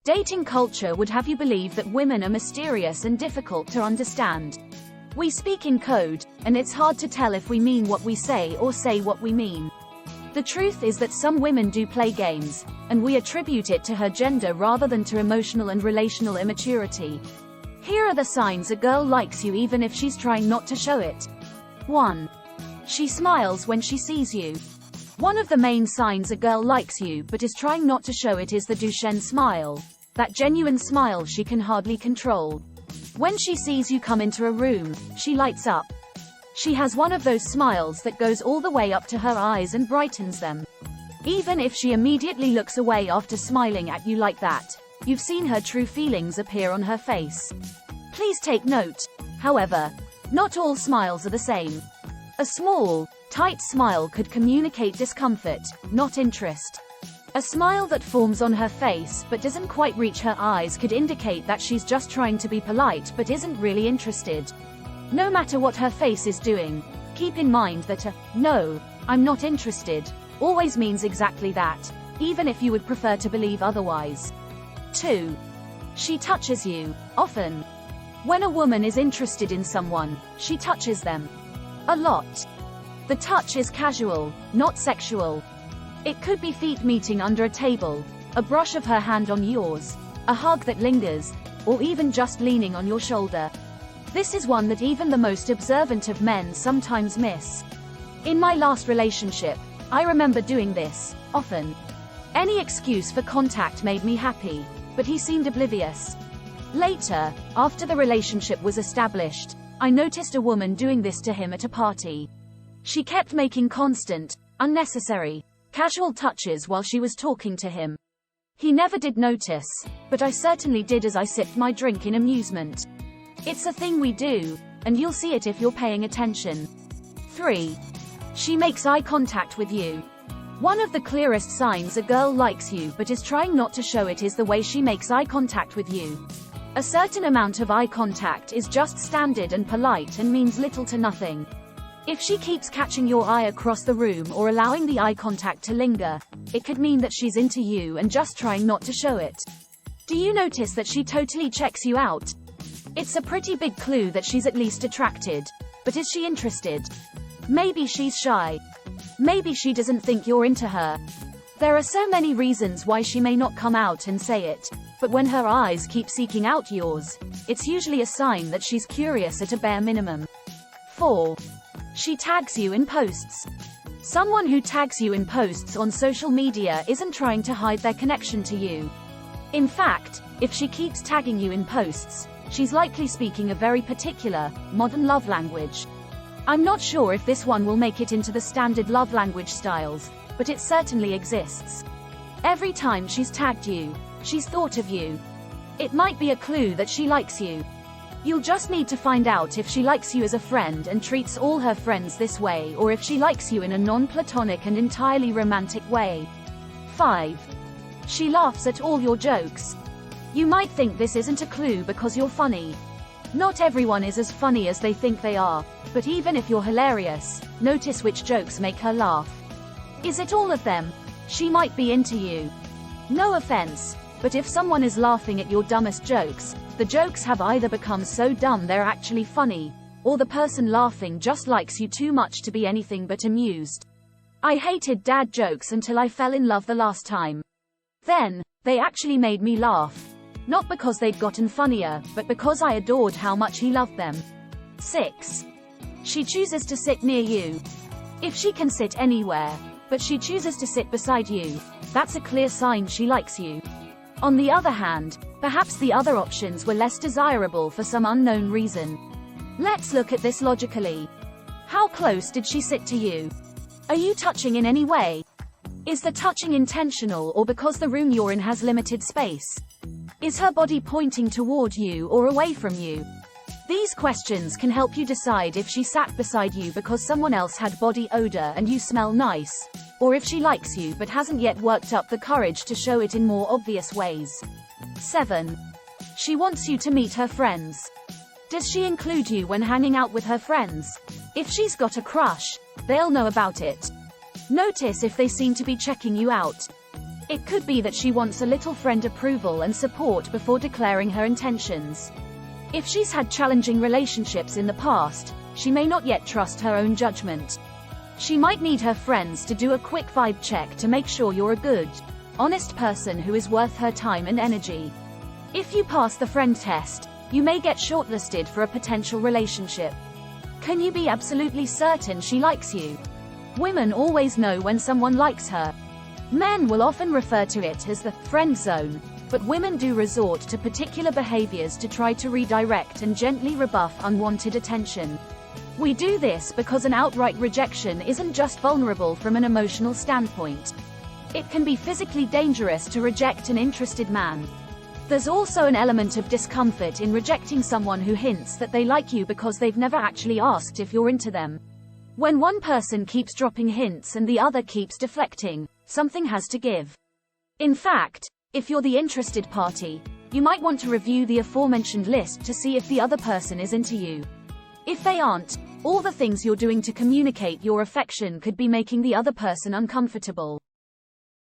Dating culture would have you believe that women are mysterious and difficult to understand. We speak in code, and it's hard to tell if we mean what we say or say what we mean. The truth is that some women do play games, and we attribute it to her gender rather than to emotional and relational immaturity. Here are the signs a girl likes you even if she's trying not to show it. 1. She smiles when she sees you. One of the main signs a girl likes you but is trying not to show it is the Duchenne smile. That genuine smile she can hardly control. When she sees you come into a room, she lights up. She has one of those smiles that goes all the way up to her eyes and brightens them. Even if she immediately looks away after smiling at you like that, you've seen her true feelings appear on her face. Please take note, however, not all smiles are the same. A small, tight smile could communicate discomfort, not interest. A smile that forms on her face but doesn't quite reach her eyes could indicate that she's just trying to be polite but isn't really interested. No matter what her face is doing, keep in mind that a "no, I'm not interested" always means exactly that, even if you would prefer to believe otherwise. 2. She touches you, often. When a woman is interested in someone, she touches them. A lot. The touch is casual, not sexual. It could be feet meeting under a table, a brush of her hand on yours, a hug that lingers, or even just leaning on your shoulder. This is one that even the most observant of men sometimes miss. In my last relationship, I remember doing this, often. Any excuse for contact made me happy, but he seemed oblivious. Later, after the relationship was established, I noticed a woman doing this to him at a party. She kept making constant, unnecessary, casual touches while she was talking to him. He never did notice, but I certainly did as I sipped my drink in amusement. It's a thing we do, and you'll see it if you're paying attention. 3. She makes eye contact with you. One of the clearest signs a girl likes you but is trying not to show it is the way she makes eye contact with you. A certain amount of eye contact is just standard and polite and means little to nothing. If she keeps catching your eye across the room or allowing the eye contact to linger, it could mean that she's into you and just trying not to show it. Do you notice that she totally checks you out? It's a pretty big clue that she's at least attracted. But is she interested? Maybe she's shy. Maybe she doesn't think you're into her. There are so many reasons why she may not come out and say it, but when her eyes keep seeking out yours, it's usually a sign that she's curious at a bare minimum. 4. She tags you in posts. Someone who tags you in posts on social media isn't trying to hide their connection to you. In fact, if she keeps tagging you in posts, she's likely speaking a very particular, modern love language. I'm not sure if this one will make it into the standard love language styles, but it certainly exists. Every time she's tagged you, she's thought of you. It might be a clue that she likes you. You'll just need to find out if she likes you as a friend and treats all her friends this way, or if she likes you in a non-platonic and entirely romantic way. 5. She laughs at all your jokes. You might think this isn't a clue because you're funny. Not everyone is as funny as they think they are, but even if you're hilarious, notice which jokes make her laugh. Is it all of them? She might be into you. No offense, but if someone is laughing at your dumbest jokes, the jokes have either become so dumb they're actually funny, or the person laughing just likes you too much to be anything but amused. I hated dad jokes until I fell in love the last time. Then, they actually made me laugh. Not because they'd gotten funnier, but because I adored how much he loved them. 6. She chooses to sit near you. If she can sit anywhere, but she chooses to sit beside you, that's a clear sign she likes you. On the other hand, perhaps the other options were less desirable for some unknown reason. Let's look at this logically. How close did she sit to you? Are you touching in any way? Is the touching intentional or because the room you're in has limited space? Is her body pointing toward you or away from you? These questions can help you decide if she sat beside you because someone else had body odor and you smell nice, or if she likes you but hasn't yet worked up the courage to show it in more obvious ways. 7. She wants you to meet her friends. Does she include you when hanging out with her friends? If she's got a crush, they'll know about it. Notice if they seem to be checking you out. It could be that she wants a little friend approval and support before declaring her intentions. If she's had challenging relationships in the past, she may not yet trust her own judgment. She might need her friends to do a quick vibe check to make sure you're a good, honest person who is worth her time and energy. If you pass the friend test, you may get shortlisted for a potential relationship. Can you be absolutely certain she likes you? Women always know when someone likes her. Men will often refer to it as the friend zone, but women do resort to particular behaviors to try to redirect and gently rebuff unwanted attention. We do this because an outright rejection isn't just vulnerable from an emotional standpoint. It can be physically dangerous to reject an interested man. There's also an element of discomfort in rejecting someone who hints that they like you because they've never actually asked if you're into them. When one person keeps dropping hints and the other keeps deflecting, something has to give. In fact, if you're the interested party, you might want to review the aforementioned list to see if the other person is into you. If they aren't, all the things you're doing to communicate your affection could be making the other person uncomfortable.